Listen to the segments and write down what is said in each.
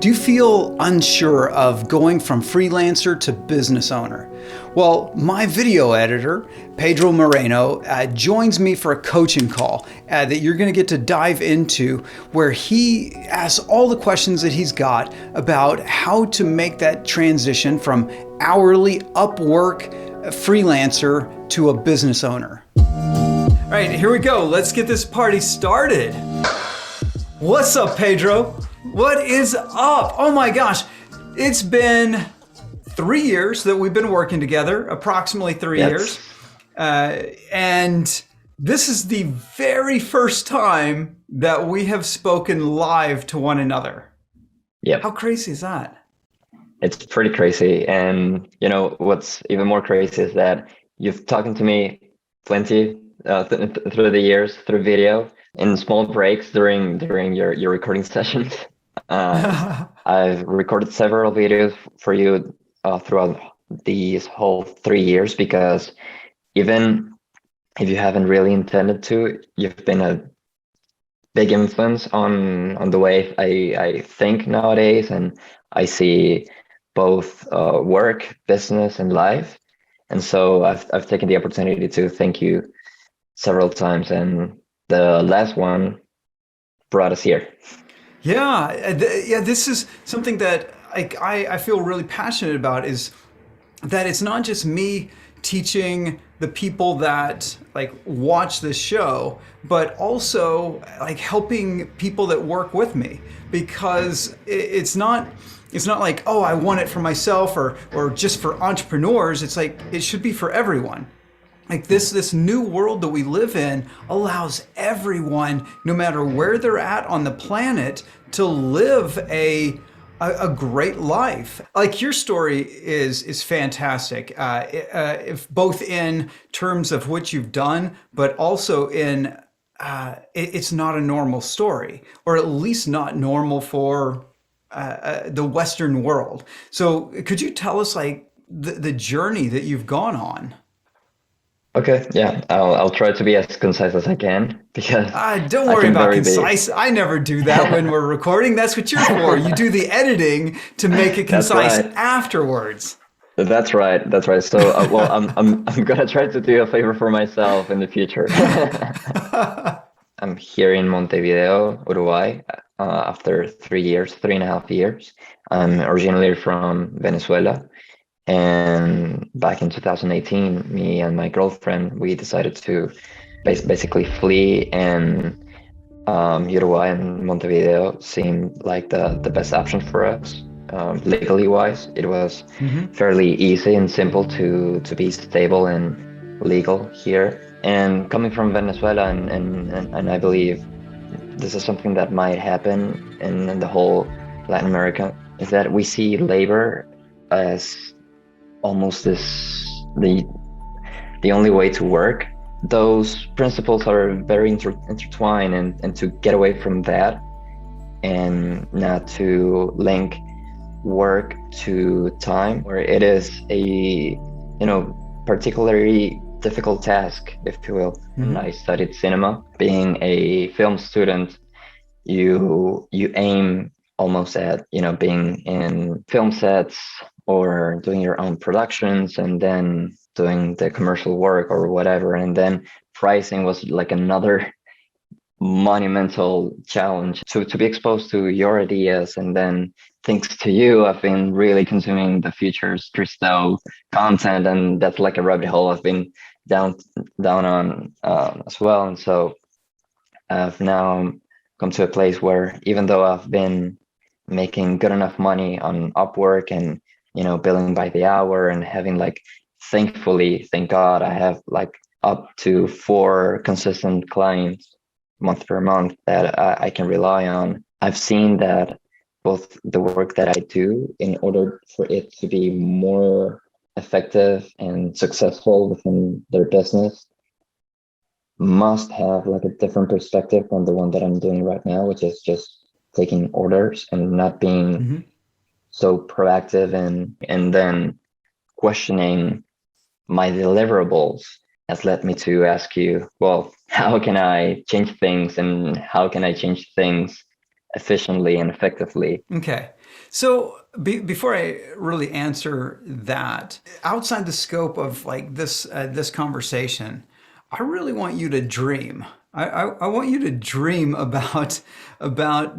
Do you feel unsure of going from freelancer to business owner? Well, my video editor, Pedro Moreno, joins me for a coaching call that you're going to get to dive into, where he asks all the questions that he's got about how to make that transition from hourly Upwork freelancer to a business owner. All right, here we go. Let's get this party started. What's up, Pedro? What is up? Oh my gosh, it's been 3 years that we've been working together, approximately 3 years. And this is the very first time that we have spoken live to one another. Yep. How crazy is that? It's pretty crazy. And you know, what's even more crazy is that you've talked to me plenty through the years, through video, in small breaks during your recording sessions. I've recorded several videos for you throughout these whole 3 years, because even if you haven't really intended to, you've been a big influence on the way I think nowadays, and I see both work, business, and life. And so I've taken the opportunity to thank you several times, and the last one brought us here. Yeah, this is something that I feel really passionate about, is that it's not just me teaching the people that watch this show, but also helping people that work with me, because it's not like, oh, I want it for myself or just for entrepreneurs. It's like, it should be for everyone. This new world that we live in allows everyone, no matter where they're at on the planet, to live a great life. Like your story is fantastic, if both in terms of what you've done, but also in it's not a normal story, or at least not normal for the Western world. So could you tell us the journey that you've gone on? Okay, yeah, I'll try to be as concise as I can, because don't worry about concise. I never do that when we're recording. That's what you're for. You do the editing to make it concise afterwards. That's right. So, well, I'm gonna try to do a favor for myself in the future. I'm here in Montevideo, Uruguay, after 3.5 years. I'm originally from Venezuela. And back in 2018, me and my girlfriend, we decided to basically flee, and Uruguay and Montevideo seemed like the best option for us. Legally wise, it was fairly easy and simple to be stable and legal here. And coming from Venezuela, and I believe this is something that might happen in the whole Latin America, is that we see labor as almost the only way to work. Those principles are very intertwined, and to get away from that and not to link work to time, where it is a particularly difficult task, if you will. I studied cinema. Being a film student, you aim almost at being in film sets or doing your own productions, and then doing the commercial work or whatever. And then pricing was like another monumental challenge to be exposed to your ideas. And then thanks to you, I've been really consuming the Futures Christo content, and that's like a rabbit hole I've been down on as well. And so I've now come to a place where, even though I've been making good enough money on Upwork and billing by the hour, and having thankfully, thank God, I have up to 4 consistent clients month per month that I can rely on. I've seen that both the work that I do, in order for it to be more effective and successful within their business, must have a different perspective from the one that I'm doing right now, which is just taking orders and not being so proactive, and then questioning my deliverables has led me to ask you, well, how can I change things, and how can I change things efficiently and effectively? Okay. So before I really answer that, outside the scope of like this conversation, I really want you to dream. I want you to dream about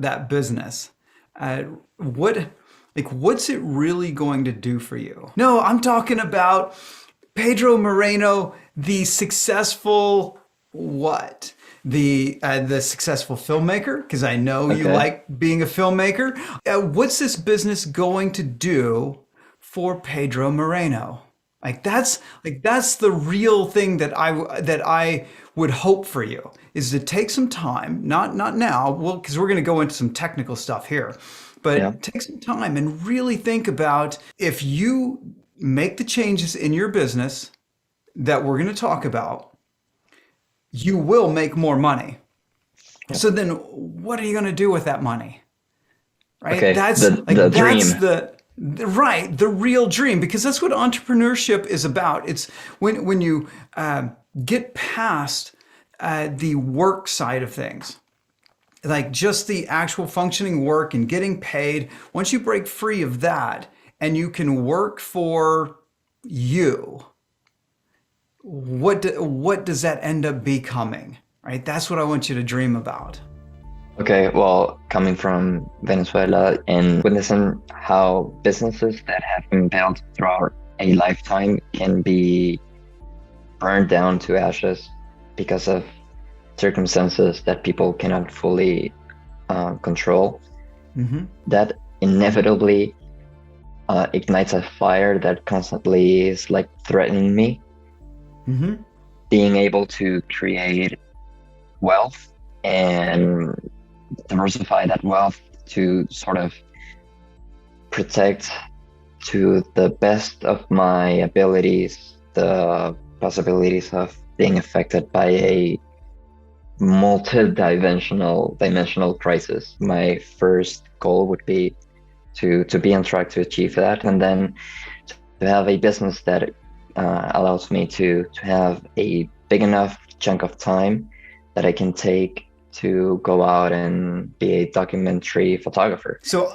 that business. Uh, what what's it really going to do for you? No, I'm talking about Pedro Moreno, the successful what? The successful filmmaker, because I know you Okay. like being a filmmaker. What's this business going to do for Pedro Moreno? Like that's the real thing that I would hope for you is to take some time, not now, well, because we're going to go into some technical stuff here, Yeah. but take some time and really think about if you make the changes in your business that we're going to talk about, you will make more money. Yeah. So then what are you going to do with that money? Right? Okay. That's The like that's dream. the real dream because that's what entrepreneurship is about. It's when you get past the work side of things, like just the actual functioning work and getting paid. Once you break free of that and you can work for you, what does that end up becoming? Right? That's what I want you to dream about. Okay, well, coming from Venezuela and witnessing how businesses that have been built throughout a lifetime can be burned down to ashes because of circumstances that people cannot fully control, Hmm. that inevitably ignites a fire that constantly is like threatening me. Hmm. Being able to create wealth and diversify that wealth to sort of protect to the best of my abilities the possibilities of being affected by a multi-dimensional crisis. My first goal would be to be on track to achieve that, and then to have a business that allows me to have a big enough chunk of time that I can take to go out and be a documentary photographer. So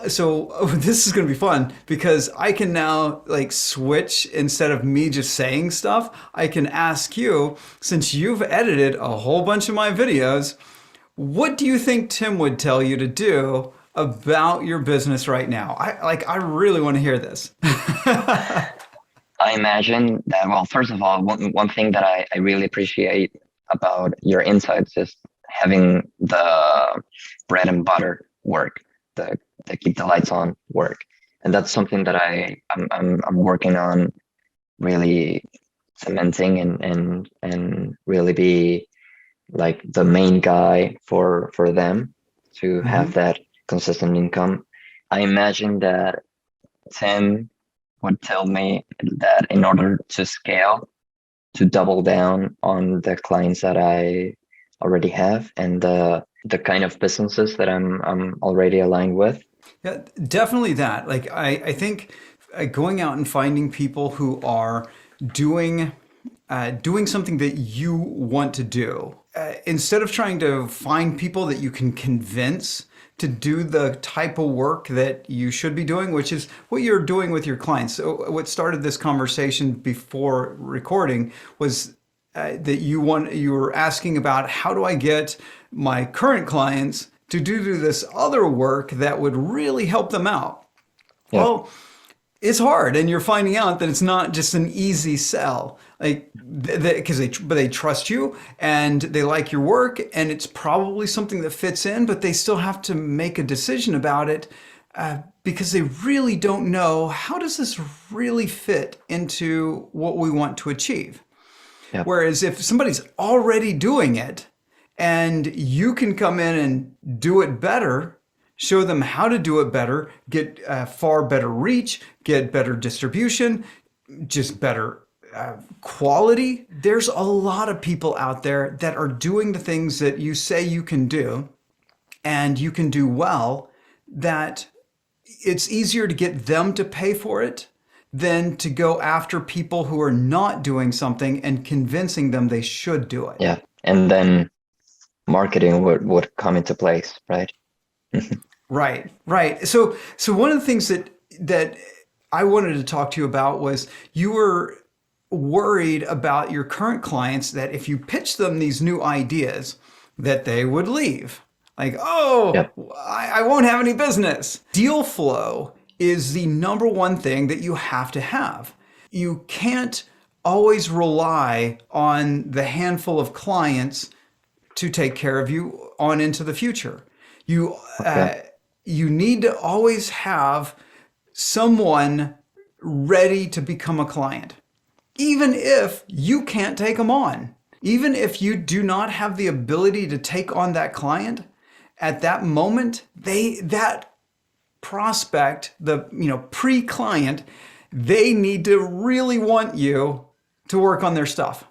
this is going to be fun because I can now like switch instead of me just saying stuff. I can ask you, since you've edited a whole bunch of my videos, what do you think Tim would tell you to do about your business right now? I really want to hear this. I imagine that, well, first of all, one thing that I really appreciate about your insights is having the bread and butter work, the keep the lights on work. And that's something that I'm working on really cementing and really be like the main guy for them to have Hmm. that consistent income. I imagine that Tim would tell me that in order to scale, to double down on the clients that I already have and the kind of businesses that I'm already aligned with. Yeah, definitely that. Like I think going out and finding people who are doing doing something that you want to do, instead of trying to find people that you can convince to do the type of work that you should be doing, which is what you're doing with your clients. So what started this conversation before recording was that you were asking about how do I get my current clients to do this other work that would really help them out. Yeah, Well, it's hard, and you're finding out that it's not just an easy sell. Like because but they trust you and they like your work, and it's probably something that fits in, but they still have to make a decision about it because they really don't know how does this really fit into what we want to achieve. yeah, Whereas if somebody's already doing it and you can come in and do it better, show them how to do it better, get far better reach, get better distribution, just better quality. There's a lot of people out there that are doing the things that you say you can do and you can do well, that it's easier to get them to pay for it than to go after people who are not doing something and convincing them they should do it. yeah. And then marketing would come into place, right? Right, right. So one of the things that I wanted to talk to you about was you were worried about your current clients that if you pitch them these new ideas, that they would leave. Like, oh, Yep. I won't have any business. Deal flow is the number one thing that you have to have. You can't always rely on the handful of clients to take care of you on into the future. You Okay. you need to always have someone ready to become a client, even if you can't take them on. Even if you do not have the ability to take on that client at that moment, that prospect, the pre-client, they need to really want you to work on their stuff.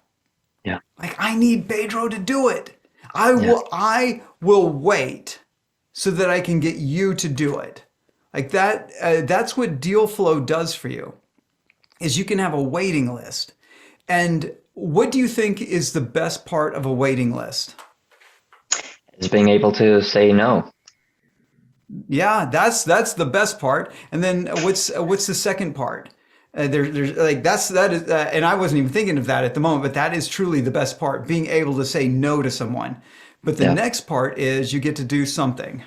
Yeah. Like, I need Pedro to do it. Yeah. I will wait so that I can get you to do it. Like that, that's what Dealflow does for you, is you can have a waiting list. And what do you think is the best part of a waiting list? Is being able to say no. Yeah, that's the best part. And then what's the second part? There's like that is, and I wasn't even thinking of that at the moment, but that is truly the best part, being able to say no to someone. But the Yeah. next part is you get to do something.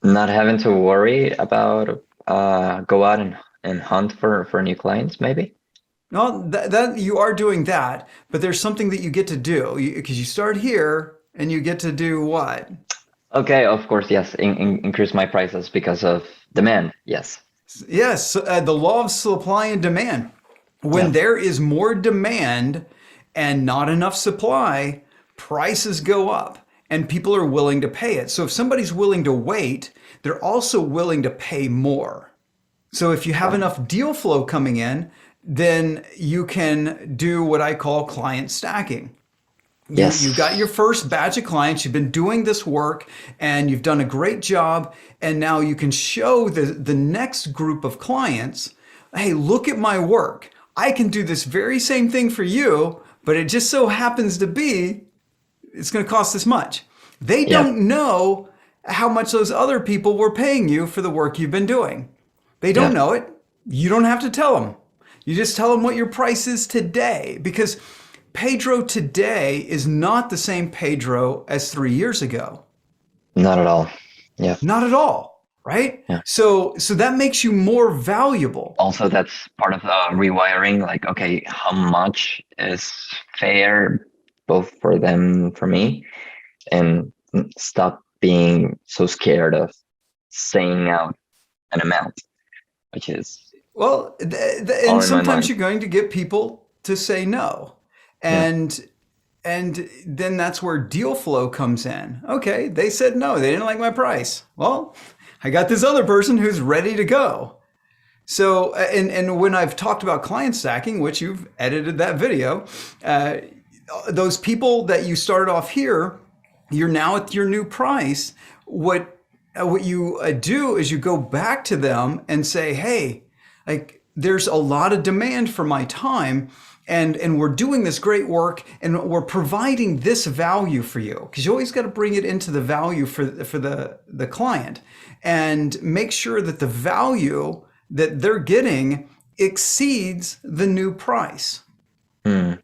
Not having to worry about go out and hunt for new clients, maybe. No, that you are doing that, but there's something that you get to do because you start here and you get to do what? Okay, of course, yes. Increase my prices because of demand. Yes. Yes, the law of supply and demand. When Yeah. there is more demand and not enough supply, prices go up and people are willing to pay it. So if somebody's willing to wait, they're also willing to pay more. So if you have enough deal flow coming in, then you can do what I call client stacking. You got Yes. your first batch of clients, you've been doing this work and you've done a great job. And now you can show the next group of clients, hey, look at my work. I can do this very same thing for you, but it just so happens to be, it's going to cost this much. They Yep. don't know how much those other people were paying you for the work you've been doing. They don't Yeah. know it. You don't have to tell them. You just tell them what your price is today, because Pedro today is not the same Pedro as 3 years ago. Not at all. Yeah. Not at all, right? Yeah. So that makes you more valuable. Also, that's part of the rewiring. Like, okay, how much is fair, both for them, for me, and stop being so scared of saying out an amount, which is Well, and all in my sometimes mind. you're going to get people to say no. Yeah. And then that's where deal flow comes in. Okay, they said no, they didn't like my price. Well, I got this other person who's ready to go. So, and when I've talked about client stacking, which you've edited that video, those people that you started off here, you're now at your new price. What you do is you go back to them and say, hey, like there's a lot of demand for my time. And we're doing this great work and we're providing this value for you, because you always got to bring it into the value for the client and make sure that the value that they're getting exceeds the new price, Mm.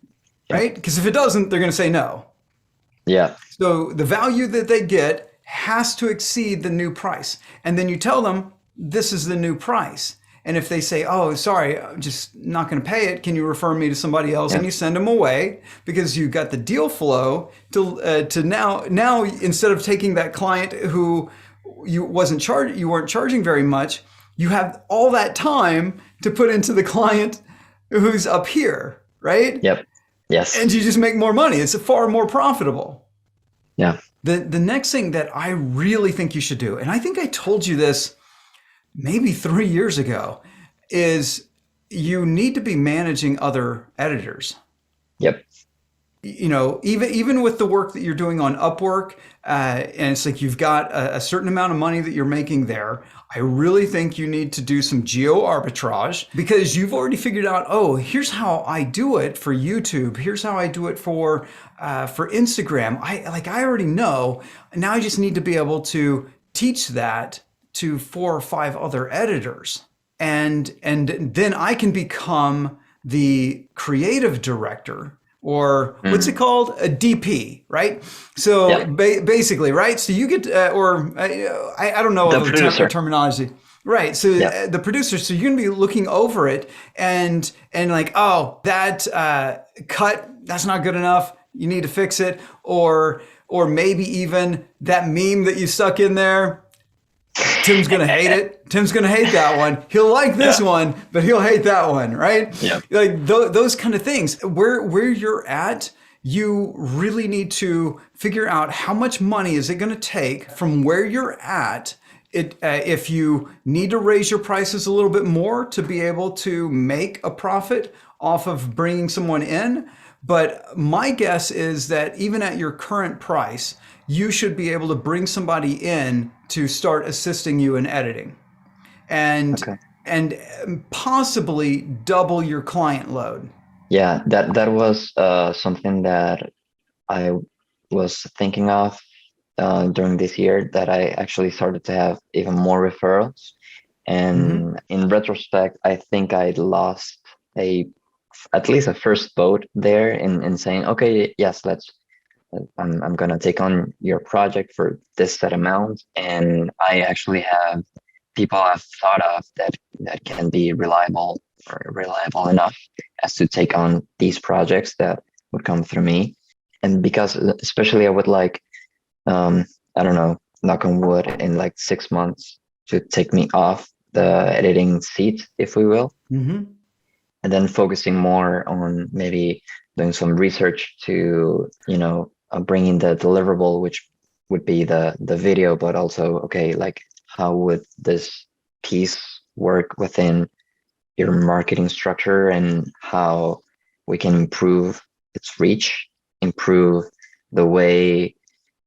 Yeah. right? Because if it doesn't, they're going to say no. Yeah. So the value that they get has to exceed the new price. And then you tell them, this is the new price. And if they say, oh, sorry, I'm just not going to pay it, can you refer me to somebody else? Yeah. And you send them away, because you got the deal flow to now instead of taking that client who you weren't charging very much, you have all that time to put into the client who's up here, right? Yep. Yes. And you just make more money. It's far more profitable. Yeah. The next thing that I really think you should do, and I think I told you this maybe 3 years ago, is you need to be managing other editors. Yep. You know, even with the work that you're doing on Upwork, and it's like you've got a certain amount of money that you're making there. I really think you need to do some geo arbitrage, because you've already figured out, oh, here's how I do it for YouTube. Here's how I do it for Instagram. I already know. Now I just need to be able to teach that to 4 or 5 other editors. And then I can become the creative director, or what's it Mm. called? A DP, right? So Yeah. basically, right? So you get, I don't know The the producer. terminology. Right. So Yeah. the producer, so you're going to be looking over it and like, oh, that cut, that's not good enough. You need to fix it. Or maybe even that meme that you stuck in there. Tim's gonna hate it. Tim's gonna hate that one. He'll like this Yeah. one, but he'll hate that one, right? Yeah. Like those kind of things. Where you're at, you really need to figure out how much money is it going to take from where you're at. If you need to raise your prices a little bit more to be able to make a profit off of bringing someone in. But my guess is that even at your current price, you should be able to bring somebody in to start assisting you in editing and Okay. and possibly double your client load. Yeah, that was something that I was thinking of during this year, that I actually started to have even more referrals. Mm-hmm. And in retrospect, I think I lost a at least a first vote there in saying, okay, yes, I'm gonna take on your project for this set amount. And I actually have people I've thought of that can be reliable, or reliable enough as to take on these projects that would come through me. And because especially I would like, I don't know, knock on wood, in like 6 months to take me off the editing seat, if we will, Mm-hmm. and then focusing more on maybe doing some research to, bring in the deliverable, which would be the video, but also, okay, like how would this piece work within your marketing structure, and how we can improve its reach, improve the way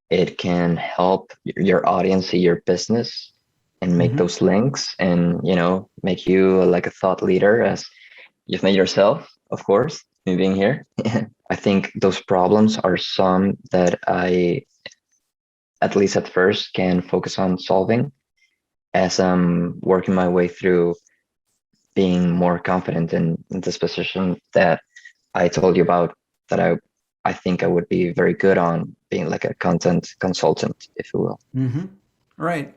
it can help your audience see your business, and make Mm-hmm. those links, and make you like a thought leader, as you've made yourself, of course, me being here. I think those problems are some that I, at least at first, can focus on solving as I'm working my way through being more confident in this position that I told you about, that I think I would be very good on, being like a content consultant, if you will. Mm-hmm. Right.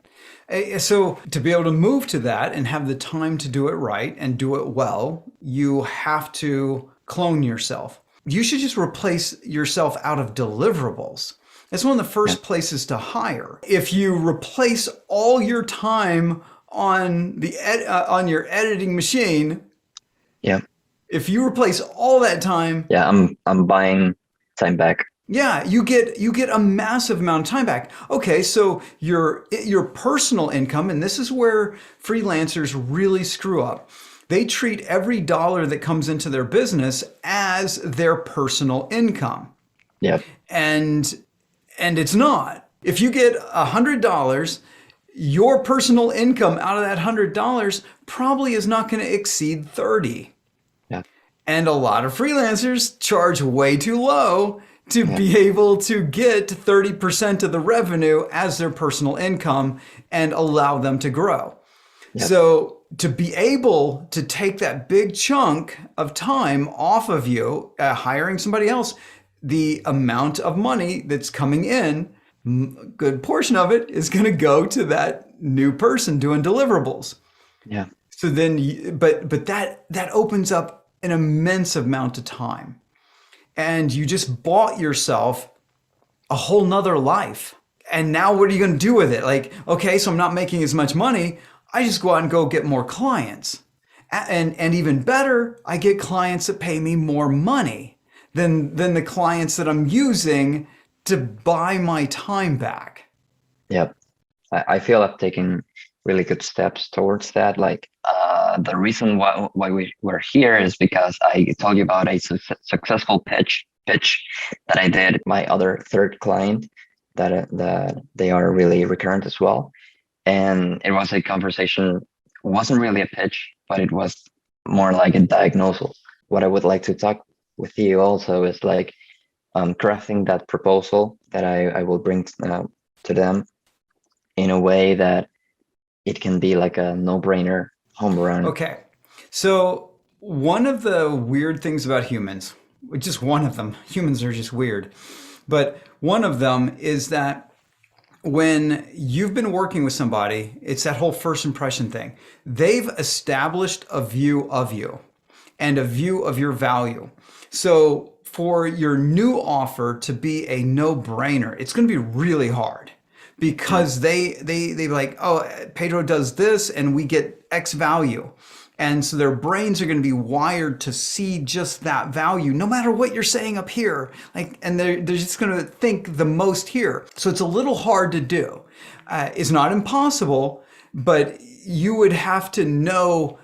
So to be able to move to that and have the time to do it right and do it well, you have to clone yourself. You should just replace yourself out of deliverables. That's one of the Yeah. first places to hire. If you replace all your time on on your editing machine, Yeah. if you replace all that time, Yeah. I'm buying time back. yeah, you get a massive amount of time back. Okay, so your personal income, and this is where freelancers really screw up. They treat every dollar that comes into their business as their personal income. Yeah. And it's not. If you get $100, your personal income out of that $100 probably is not going to exceed 30. Yeah. And a lot of freelancers charge way too low to Yeah. be able to get 30% of the revenue as their personal income and allow them to grow. Yeah. So to be able to take that big chunk of time off of you, hiring somebody else, the amount of money that's coming in, a good portion of it is going to go to that new person doing deliverables. Yeah. So then, but that opens up an immense amount of time, and you just bought yourself a whole nother life. And now what are you going to do with it? Like, okay, so I'm not making as much money. I just go out and go get more clients. And even better, I get clients that pay me more money than the clients that I'm using to buy my time back. Yeah. I feel I've taken really good steps towards that. Like, the reason why we were here is because I told you about a successful pitch that I did my other third client, that they are really recurrent as well. And it was a conversation. It wasn't really a pitch, but it was more like a diagnosal. What I would like to talk with you also is like, crafting that proposal that I will bring to them in a way that it can be like a no-brainer home run. Okay. So one of the weird things about humans, just one of them, humans are just weird, but one of them is that when you've been working with somebody, it's that whole first impression thing. They've established a view of you and a view of your value. So for your new offer to be a no-brainer, it's going to be really hard because they like, oh, Pedro does this and we get X value. And so their brains are going to be wired to see just that value, no matter what you're saying up here. Like, and they're just going to think the most here. So it's a little hard to do. It's not impossible, but you would have to know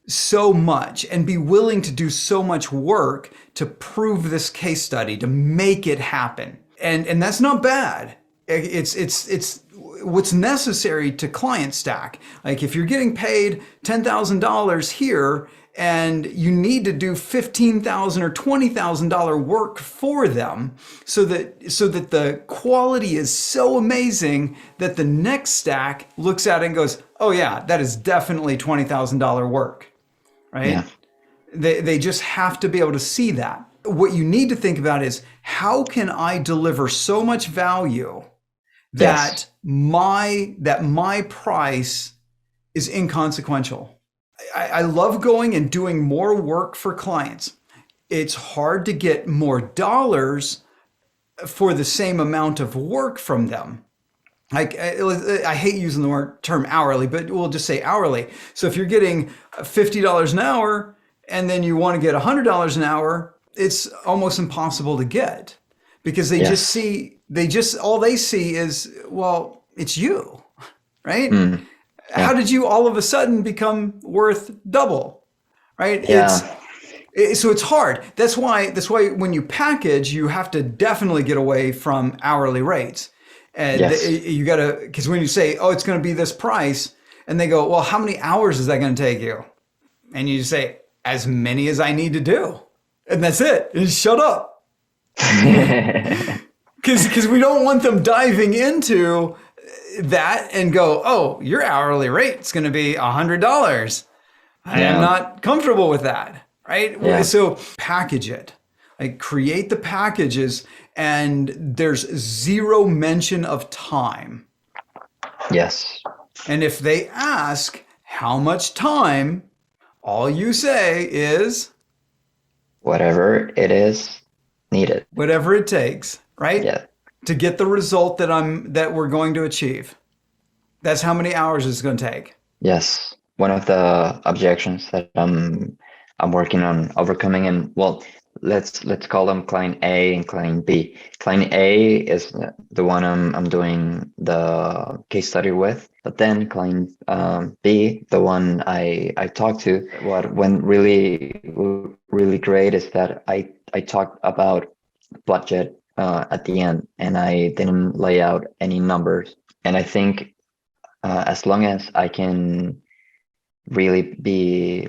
so much and be willing to do so much work to prove this case study, to make it happen. And that's not bad. It's what's necessary to client stack. Like if you're getting paid $10,000 here and you need to do $15,000 or $20,000 work for them so that the quality is so amazing that the next stack looks at it and goes, oh yeah, that is definitely $20,000 work, right? Yeah. They just have to be able to see that. What you need to think about is how can I deliver so much value that my price is inconsequential. I love going and doing more work for clients. It's hard to get more dollars for the same amount of work from them. Like I hate using the term hourly, but we'll just say hourly. So if you're getting $50 an hour and then you want to get $100 an hour, it's almost impossible to get because they just see. All they see is, well, it's you, right? How did you all of a sudden become worth double, right? Yeah. So it's hard. That's why when you package, you have to definitely get away from hourly rates. And you gotta, because when you say, oh, it's going to be this price, and they go, well, how many hours is that going to take you? And you say, as many as I need to do. And that's it. And shut up. Because we don't want them diving into that and go, oh, your hourly rate's going to be $100. I am not comfortable with that, right? Yeah. So package it, like create the packages, and there's zero mention of time. Yes. And if they ask how much time, all you say is whatever it is needed. Whatever it takes. Right? Yeah. To get the result that we're going to achieve. That's how many hours it's going to take. Yes. One of the objections that I'm working on overcoming, and well, let's call them client A and client B. Client A is the one I'm doing the case study with, but then client B, the one I talked to, what went really great is that I talked about budget at the end, and I didn't lay out any numbers. And I think as long as I can really be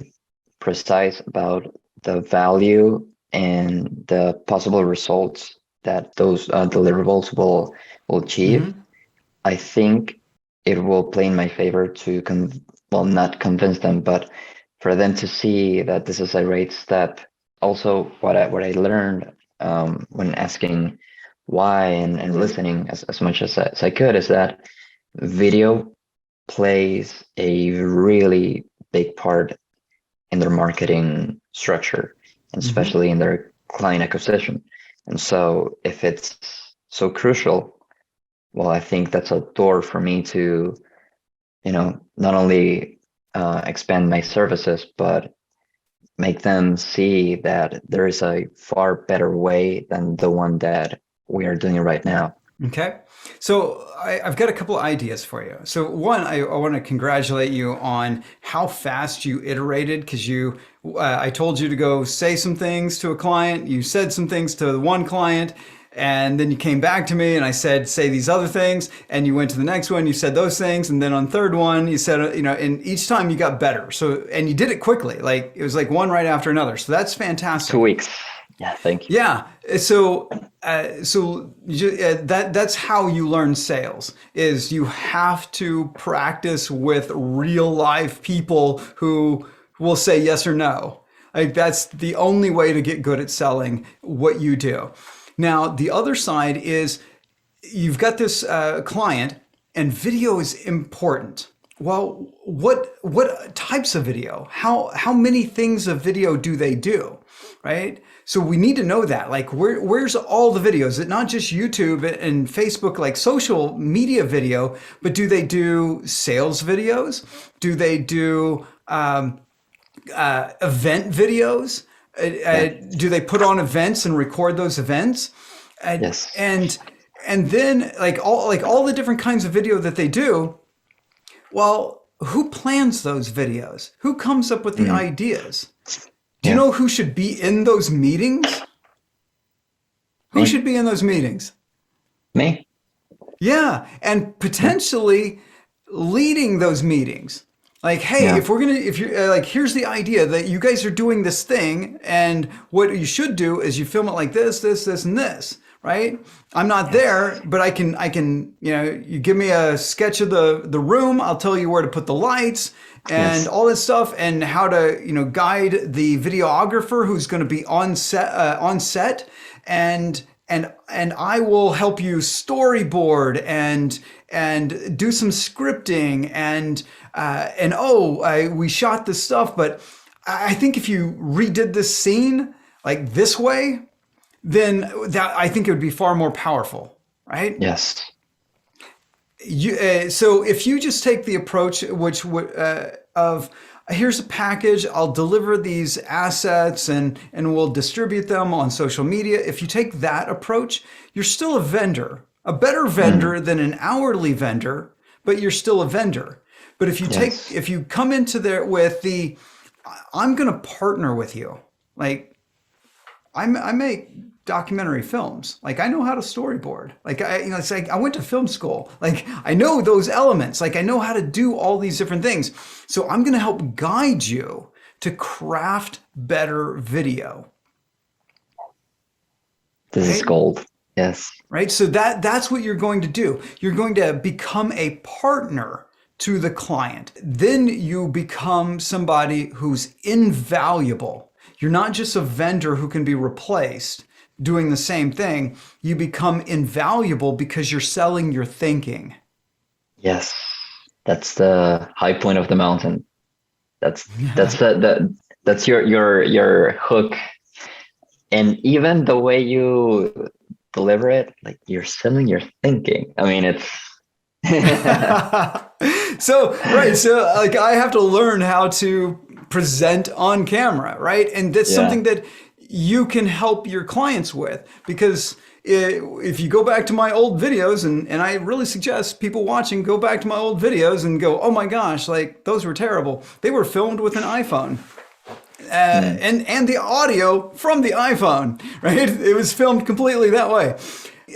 precise about the value and the possible results that those deliverables will achieve, I think it will play in my favor to not convince them, but for them to see that this is a great step. Also, what I learned when asking why and listening as much as I could is that video plays a really big part in their marketing structure, and especially in their client acquisition. And so if it's so crucial, well, I think that's a door for me to, not only expand my services, but make them see that there is a far better way than the one that we are doing right now. Okay. So I've got a couple of ideas for you. So one, I want to congratulate you on how fast you iterated, because I told you to go say some things to a client. You said some things to one client, and then you came back to me and I said, say these other things. And you went to the next one, you said those things. And then on third one, you said, and each time you got better. So, and you did it quickly. Like it was like one right after another. So that's fantastic. 2 weeks. Yeah, thank you. Yeah. So, that's how you learn sales is you have to practice with real life people who will say yes or no. Like that's the only way to get good at selling what you do. Now, the other side is you've got this client and video is important. Well, what types of video? How many things of video do they do? Right? So we need to know that. Like where's all the videos? Is it not just YouTube and Facebook, like social media video, but do they do sales videos? Do they do event videos? Do they put on events and record those events? Yes. And then like all the different kinds of video that they do. Well, who plans those videos? Who comes up with the ideas? Do you know who should be in those meetings? Who should be in those meetings? Me. Yeah, and potentially leading those meetings. Like, hey, if you're like, here's the idea that you guys are doing this thing, and what you should do is you film it like this, and this, right? I'm not there, but I can, you give me a sketch of the room, I'll tell you where to put the lights and all this stuff, and how to, guide the videographer who's going to be on set, and I will help you storyboard and do some scripting we shot this stuff, but I think if you redid this scene like this way, then I think it would be far more powerful, right? Yes. So if you just take the approach of here's a package, I'll deliver these assets and we'll distribute them on social media. If you take that approach, you're still a vendor, a better vendor than an hourly vendor, but you're still a vendor. But if you if you come into there with I'm going to partner with you, like I make documentary films. Like I know how to storyboard. Like it's like I went to film school. Like I know those elements. Like I know how to do all these different things. So I'm going to help guide you to craft better video. This is gold. Yes. Right. So that's what you're going to do. You're going to become a partner to the client. Then you become somebody who's invaluable. You're not just a vendor who can be replaced doing the same thing. You become invaluable because you're selling your thinking. Yes. That's the high point of the mountain. That's your hook. And even the way you deliver it, like you're selling your thinking. I mean, it's So like I have to learn how to present on camera, right? And that's something that you can help your clients with, because if you go back to my old videos, and I really suggest people watching go back to my old videos and go, oh my gosh, like those were terrible. They were filmed with an iPhone. And the audio from the iPhone, right? It was filmed completely that way.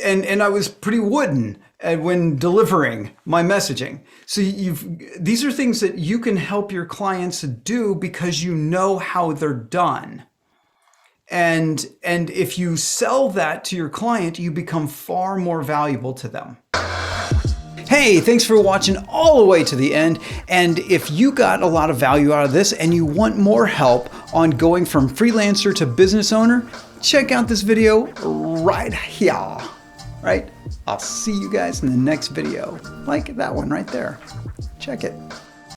And I was pretty wooden when delivering my messaging. So these are things that you can help your clients do because you know how they're done. And if you sell that to your client, you become far more valuable to them. Hey, thanks for watching all the way to the end. And if you got a lot of value out of this and you want more help on going from freelancer to business owner, check out this video right here, right? I'll see you guys in the next video, like that one right there. Check it.